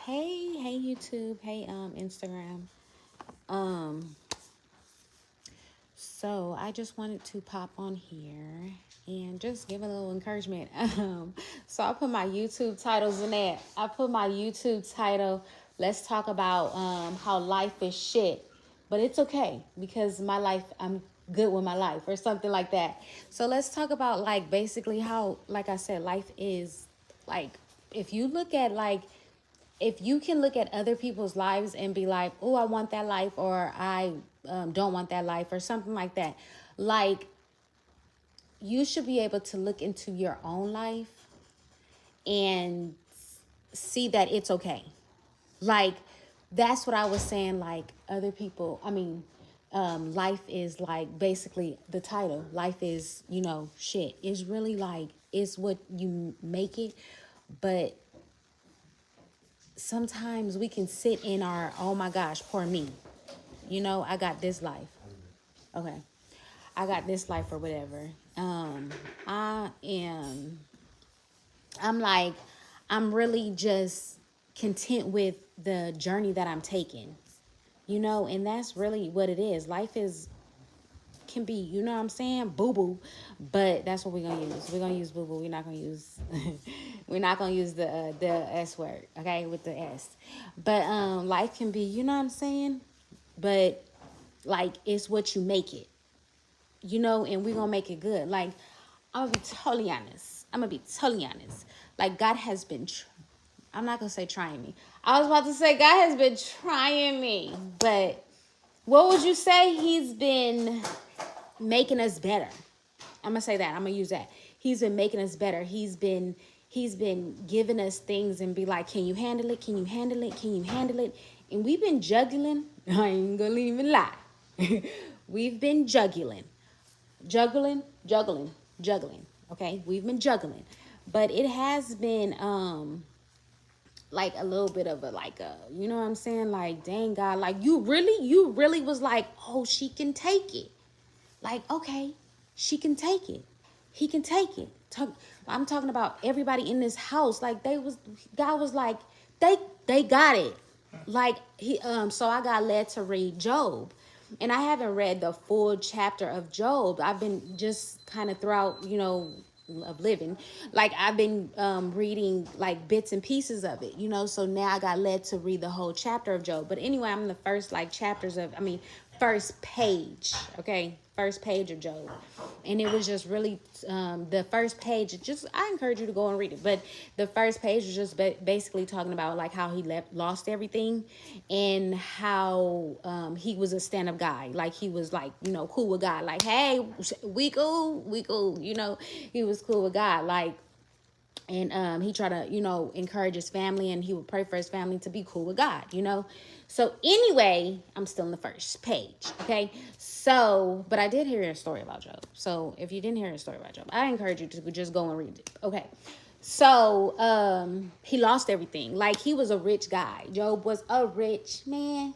Hey YouTube, hey Instagram. Um so I just wanted to pop on here and just give a little encouragement. So I put my YouTube titles in there. I put my YouTube title, let's talk about how life is shit. But it's okay because my life, I'm good with my life or something like that. So let's talk about like basically how, like I said, life is like, if you look at like, if you can look at other people's lives and be like, oh, I want that life, or I don't want that life, or something like that, like you should be able to look into your own life and see that it's okay. Like, that's what I was saying. Like, other people, I mean, life is like basically the title. Life is, shit. It's really like, it's what you make it. But sometimes we can sit in our, oh my gosh, poor me. I got this life. Okay. I got this life or whatever. I am, I'm like, I'm really just content with the journey that I'm taking, and that's really what it is. Life is, can be, you know what I'm saying? Boo boo. But that's what we're going to use. We're going to use boo boo. We're not going to use, we're not going to use the S word, okay, with the S. But life can be, you know what I'm saying? But like, it's what you make it, and we're gonna make it good. Like, I'm gonna be totally honest. Like, God has been I'm not gonna say trying me. I was about to say God has been trying me, but what would you say? He's been making us better. I'm gonna say that. I'm gonna use that. He's been making us better. He's been giving us things and be like, can you handle it? Can you handle it? Can you handle it? And we've been juggling. I ain't gonna even lie. We've been juggling. Okay, we've been juggling, but it has been like a little bit of a, like a, you know what I'm saying, like, dang God, like you really was like, oh, she can take it. Like, okay, she can take it. He can take it. I'm talking about everybody in this house. Like, God was like, they got it. Like, so I got led to read Job. And I haven't read the full chapter of Job. I've been just kind of throughout, of living. Like, I've been reading like bits and pieces of it, so now I got led to read the whole chapter of Job. But anyway, I'm in the first like chapters of, first page, okay, first page of Job. And it was just really, the first page, just, I encourage you to go and read it. But the first page was just basically talking about like how he lost everything, and how he was a stand-up guy. Like, he was like, cool with God. Like, hey, we cool, he was cool with God. Like, and he tried to, encourage his family, and he would pray for his family to be cool with God. So anyway, I'm still in the first page, okay? So, but I did hear a story about Job. So if you didn't hear a story about Job, I encourage you to just go and read it, okay? So he lost everything. Like, he was a rich guy. Job was a rich man.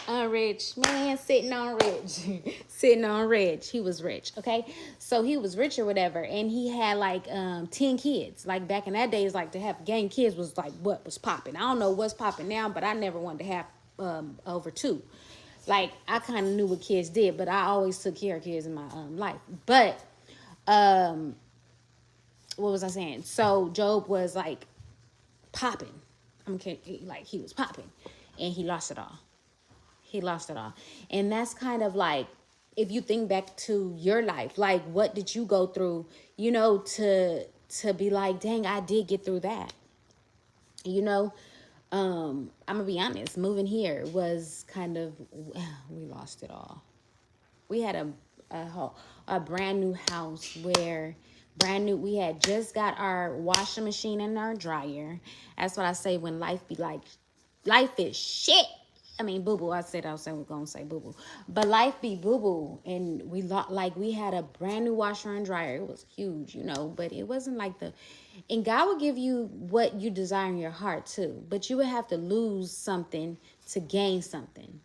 A rich man sitting on rich. Sitting on rich. He was rich, okay? So he was rich or whatever, and he had like 10 kids. Like, back in that days, like, to have gang kids was like what was popping. I don't know what's popping now, but I never wanted to have over two. Like, I kind of knew what kids did, but I always took care of kids in my life. But what was I saying? So Job was like popping. Okay, like, he was popping, and he lost it all. He lost it all. And that's kind of like, if you think back to your life, like, what did you go through, to be like, dang, I did get through that. I'm gonna be honest, moving here was kind of, we lost it all. We had a brand new house, where brand new, we had just got our washing machine and our dryer. That's what I say when life be like, life is shit. I mean, boo boo. I said I was gonna say boo boo, but life be boo boo, and like, we had a brand new washer and dryer. It was huge, but it wasn't like the. And God will give you what you desire in your heart too, but you would have to lose something to gain something.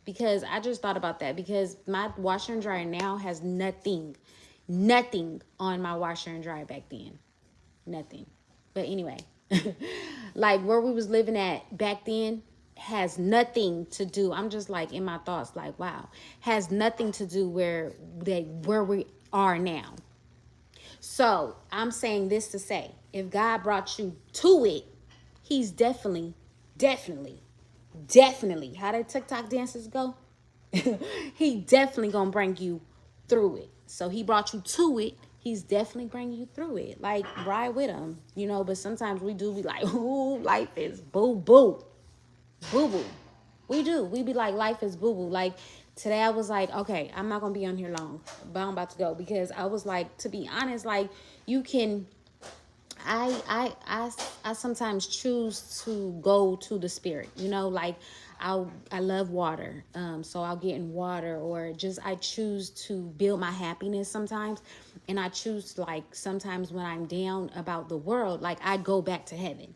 Because I just thought about that, because my washer and dryer now has nothing. nothing on my washer and dryer back then. Nothing. But anyway, like where we was living at back then has nothing to do. I'm just like in my thoughts, like, wow, has nothing to do where we are now. So I'm saying this to say, if God brought you to it, he's definitely, how did TikTok dances go? He definitely gonna bring you through it. So he brought you to it. He's definitely bringing you through it. Like, ride with him, you know. But sometimes we do be like, ooh, life is boo boo, boo boo. We do. We be like, life is boo boo. Like today, I was like, okay, I'm not gonna be on here long, but I'm about to go because I was like, to be honest, like you can I sometimes choose to go to the spirit, you know, like I love water. So I'll get in water or just I choose to build my happiness sometimes. And I choose like sometimes when I'm down about the world, like I go back to heaven.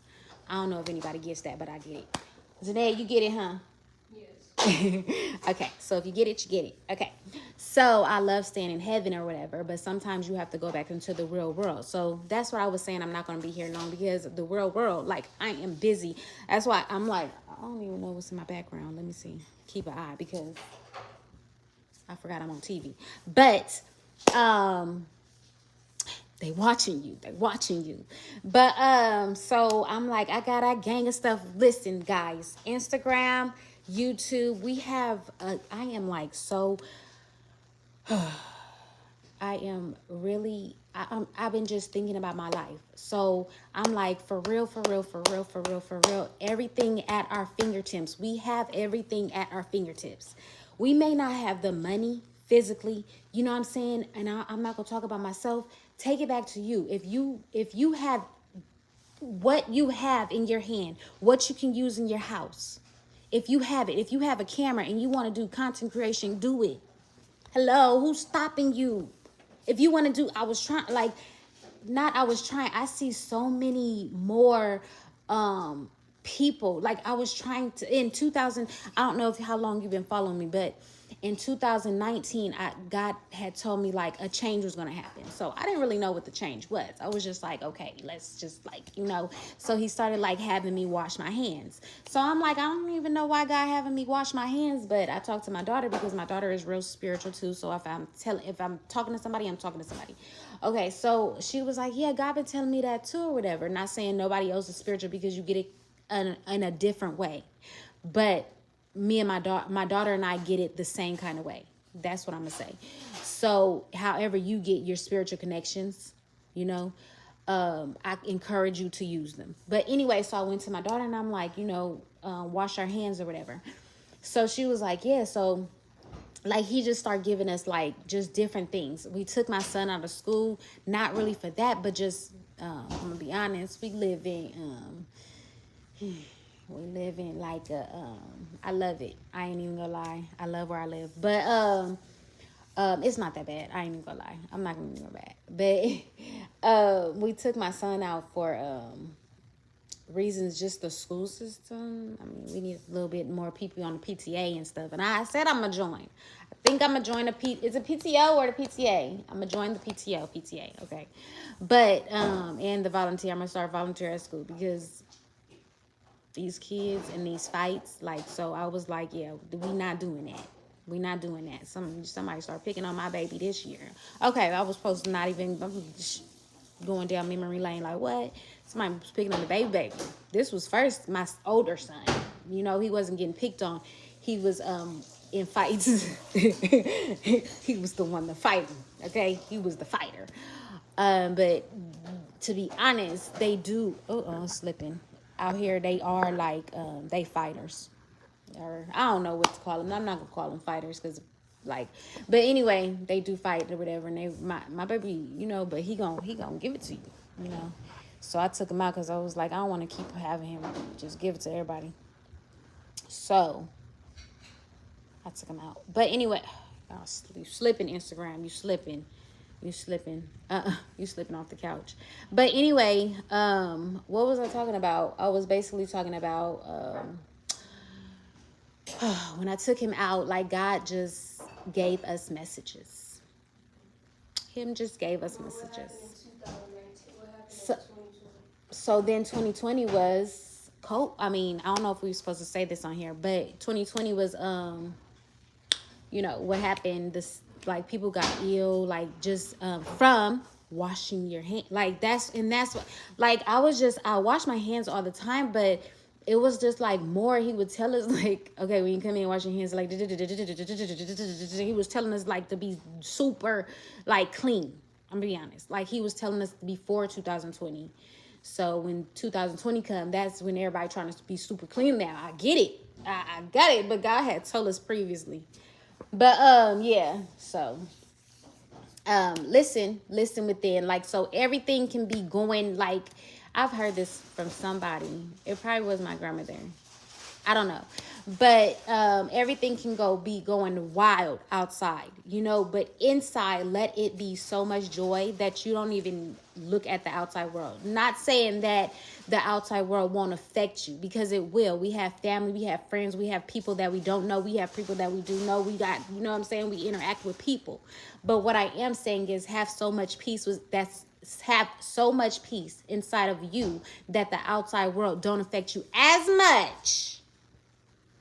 I don't know if anybody gets that, but I get it. Zanae, you get it, huh? Okay, so if you get it, you get it. Okay, so I love staying in heaven or whatever, but sometimes you have to go back into the real world. So that's what I was saying. I'm not going to be here long because the real world, like I am busy. That's why I'm like, I don't even know what's in my background. Let me see. Keep an eye because I forgot I'm on TV. But they watching you. They watching you. But so I'm like, I got a gang of stuff. Listen, guys, Instagram, YouTube, we have I am like so I am really I've been just thinking about my life. So I'm like, for real, for real, for real, for real, for real. Everything at our fingertips. We have everything at our fingertips. We may not have the money physically, you know what I'm saying? And I'm not gonna talk about myself. Take it back to you. If you have what you have in your hand, what you can use in your house. If you have it, if you have a camera and you want to do content creation, do it. Hello, who's stopping you? If you want to do, I was trying, like, not I was trying, I see so many more people. Like I was trying to in 2000, I don't know if how long you've been following me, but in 2019, God had told me like a change was gonna happen. So I didn't really know what the change was. I was just like, okay, let's just like, you know. So he started like having me wash my hands. So I'm like, I don't even know why God having me wash my hands, but I talked to my daughter because my daughter is real spiritual too. So if I'm talking to somebody, I'm talking to somebody. Okay, so she was like, yeah, God been telling me that too or whatever. Not saying nobody else is spiritual because you get it in a different way. But me and my daughter and I get it the same kind of way. That's what I'm gonna say. So however you get your spiritual connections, you know, I encourage you to use them. But anyway, so I went to my daughter and I'm like, you know, wash our hands or whatever. So she was like, yeah. So like he just started giving us like just different things. We took my son out of school, not really for that, but just I'm gonna be honest, we live in like a I love it. I ain't even gonna lie. I love where I live. But it's not that bad. I ain't even gonna lie. I'm not gonna go bad. But we took my son out for reasons, just the school system. I mean, we need a little bit more people on the PTA and stuff. And I said I'm gonna join. I think I'm gonna join is it PTO or the PTA? I'm gonna join the PTA, okay. But and the volunteer, I'm gonna start volunteer at school because these kids and these fights, like, so I was like, yeah, we not doing that. We not doing that. Somebody started picking on my baby this year. Okay, I was supposed to not even going down memory lane. Like, what? Somebody was picking on the baby. This was first my older son. You know, he wasn't getting picked on. He was in fights. He was the one to fight. Okay, he was the fighter. But to be honest, they do. Slipping out here. They are like they fighters, or I don't know what to call them. I'm not gonna call them fighters because like, but anyway, they do fight or whatever. And my baby, you know, but he gonna give it to you, you know. So I took him out because I was like, I don't want to keep having him just give it to everybody. So I took him out. But anyway, you slipping Instagram. You slipping. You slipping. You slipping off the couch. But anyway, what was I talking about? I was basically talking about when I took him out, like God just gave us messages. Him just gave us messages. So, so then 2020 was I mean, I don't know if we were supposed to say this on here, but 2020 was you know what happened. This like people got ill, like just from washing your hand. Like that's what like I wash my hands all the time, but it was just like more. He would tell us like, okay, when you come in and wash your hands, like he was telling us like to be super like clean. I'm gonna be honest. Like he was telling us before 2020. So when 2020 come, that's when everybody trying to be super clean now. I get it. I got it. But God had told us previously. But yeah. So listen within. Like so everything can be going like I've heard this from somebody. It probably was my grandmother. I don't know. But everything can be going wild outside, you know, but inside, let it be so much joy that you don't even look at the outside world. Not saying that the outside world won't affect you, because it will. We have family, we have friends, we have people that we don't know, we have people that we do know. We got, you know what I'm saying? We interact with people. But what I am saying is have so much peace have so much peace inside of you that the outside world don't affect you as much.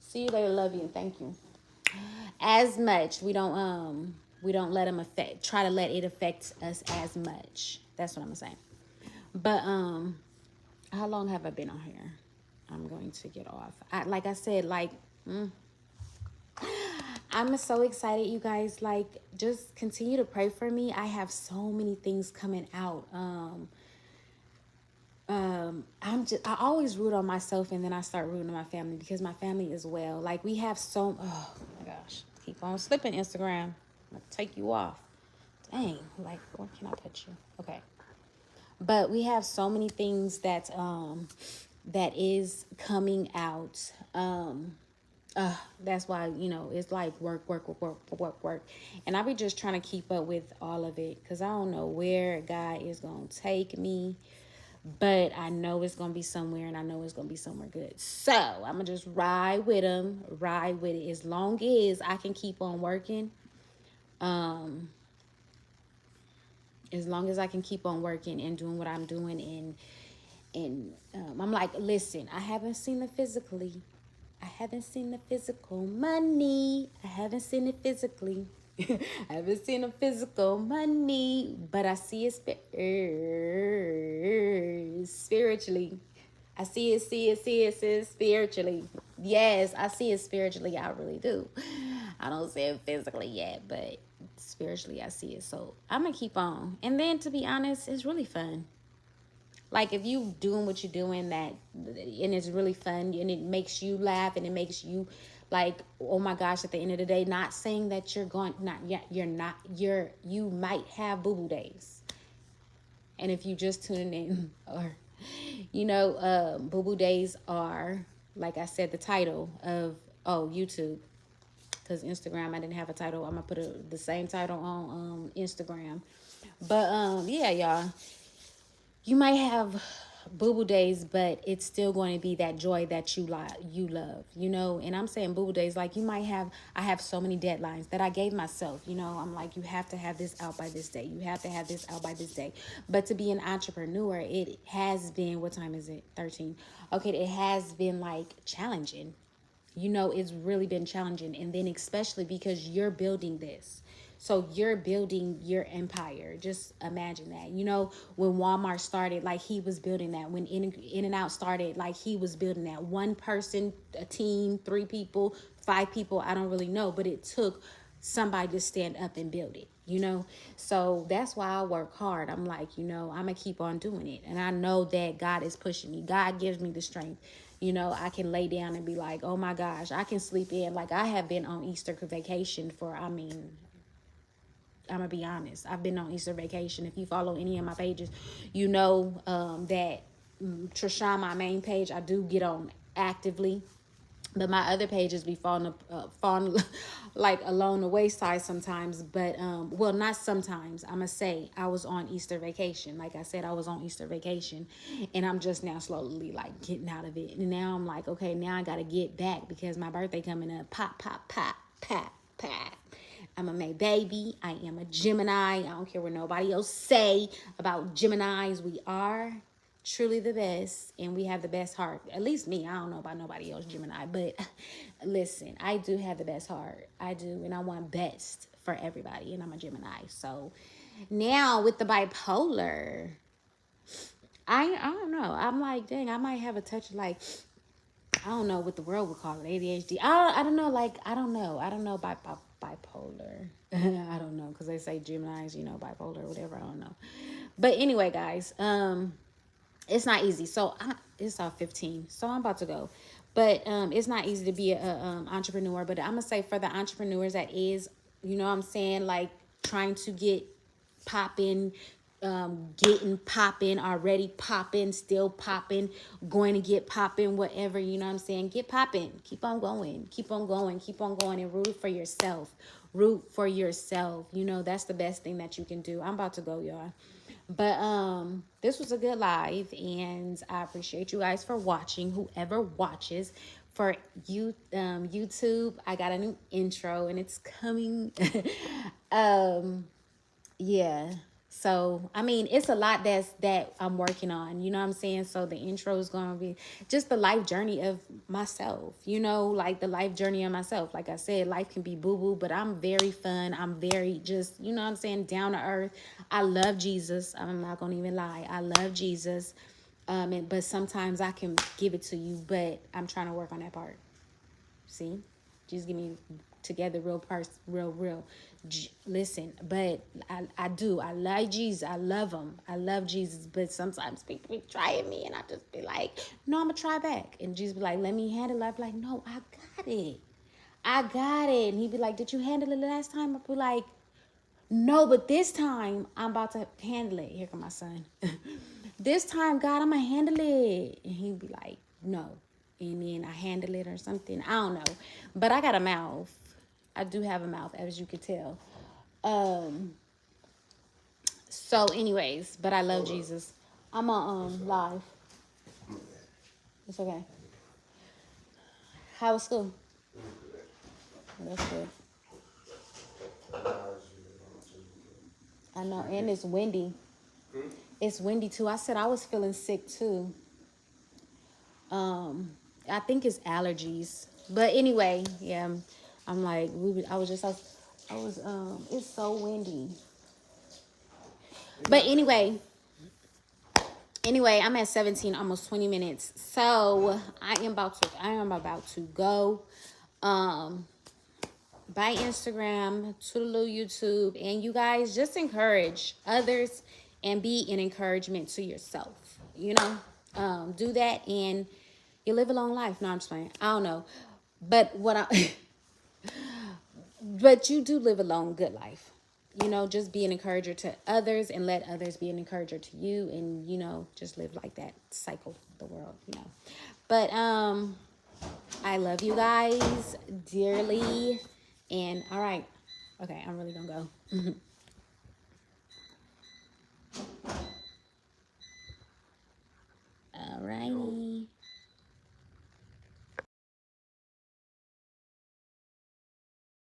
See you later, love you, and thank you. As much, we don't let them try to let it affect us as much. That's what I'm saying. But how long have I been on here? I'm going to get off. Like I said, like I'm so excited, you guys. Like, just continue to pray for me. I have so many things coming out. I always root on myself, and then I start rooting on my family, because my family as well. Like we have oh my gosh, keep on slipping, Instagram. I'm gonna take you off. Dang, like where can I put you? Okay. But we have so many things that is coming out. That's why, you know, it's like work. And I be just trying to keep up with all of it, because I don't know where God is gonna take me. But I know it's going to be somewhere, and I know it's going to be somewhere good. So I'm going to just ride with him, ride with it. As long as I can keep on working, as long as I can keep on working and doing what I'm doing. And I'm like, listen, I haven't seen the physically. I haven't seen the physical money. I haven't seen it physically. I haven't seen a physical money, but I see it spiritually. I see it spiritually. Yes, I see it spiritually. I really do. I don't see it physically yet, but spiritually I see it. So I'm going to keep on. And then, to be honest, it's really fun. Like if you doing what you're doing, and it's really fun, and it makes you laugh, and it makes you like, oh my gosh, at the end of the day, not saying that you might have boo-boo days. And if you just tuning in, or, you know, boo-boo days are, like I said, the title of, YouTube. Because Instagram, I didn't have a title. I'm going to put the same title on Instagram. But, yeah, y'all. You might have boo-boo days, but it's still going to be that joy that you love, you know. And I'm saying boo-boo days, like I have so many deadlines that I gave myself, you know. I'm like, you have to have this out by this day. You have to have this out by this day. But to be an entrepreneur, it has been, what time is it? 13. Okay, it has been like challenging. You know, it's really been challenging. And then especially because you're building this. So you're building your empire. Just imagine that. You know, when Walmart started, like he was building that. When In-N-Out started, like he was building that. One person, a team, 3 people, 5 people, I don't really know. But it took somebody to stand up and build it, you know. So that's why I work hard. I'm like, you know, I'm going to keep on doing it. And I know that God is pushing me. God gives me the strength. You know, I can lay down and be like, oh my gosh, I can sleep in. Like I have been on Easter vacation for, I'm gonna be honest, I've been on Easter vacation. If you follow any of my pages, you know that Trishan, my main page, I do get on actively, but my other pages be falling like along the wayside sometimes. But well, not sometimes, I'm gonna say I was on Easter vacation. Like I said, I was on Easter vacation, and I'm just now slowly like getting out of it. And now I'm like, okay, now I gotta get back, because my birthday coming up. Pop. I'm a May baby. I am a Gemini. I don't care what nobody else say about Geminis. We are truly the best, and we have the best heart. At least me. I don't know about nobody else Gemini, but listen, I do have the best heart. I do, and I want best for everybody, and I'm a Gemini. So now with the bipolar, I don't know. I'm like, dang, I might have a touch of like, I don't know what the world would call it, ADHD. I don't know, like, I don't know bipolar. I don't know, because they say Gemini's, you know, bipolar or whatever. I don't know. But anyway, guys, it's not easy. So it's 15, so I'm about to go. But it's not easy to be a entrepreneur. But I'm gonna say for the entrepreneurs that is, you know what I'm saying, like trying to get popping, getting popping, already popping, still popping, going to get popping, whatever, you know what I'm saying? Get popping. Keep on going. Keep on going. Keep on going, and root for yourself. Root for yourself. You know, that's the best thing that you can do. I'm about to go, y'all. But this was a good live, and I appreciate you guys for watching. Whoever watches, for you YouTube, I got a new intro and it's coming. Yeah. So, I mean, it's a lot that I'm working on, you know what I'm saying? So the intro is going to be just the life journey of myself, you know, like the life journey of myself. Like I said, life can be boo-boo, but I'm very fun. I'm very just, you know what I'm saying, down to earth. I love Jesus. I'm not going to even lie. I love Jesus. But sometimes I can give it to you, but I'm trying to work on that part. See? Just give me together real. Listen, but I do. I like Jesus. I love him. I love Jesus. But sometimes people be trying me, and I just be like, no, I'm going to try back. And Jesus be like, let me handle it. I be like, no, I got it. I got it. And he be like, did you handle it last time? I be like, no, but this time I'm about to handle it. Here come my son. This time, God, I'm going to handle it. And he'd be like, no. And then I handle it or something. I don't know. But I got a mouth. I do have a mouth, as you could tell. So anyways, but I love Jesus. I'm on live. It's okay. How was school? Oh, that's good. I know, and it's windy. It's windy too. I said I was feeling sick too. I think it's allergies. But anyway, yeah. I'm like, it's so windy. But anyway, I'm at 17, almost 20 minutes. So I am about to go. By Instagram, Toodaloo YouTube, and you guys just encourage others and be an encouragement to yourself. You know, do that and you live a long life. No, I'm just playing. I don't know, but but you do live a long, good life. You know, just be an encourager to others and let others be an encourager to you, and you know, just live like that, cycle the world. You know, but I love you guys dearly. And all right. Okay, I'm really gonna go.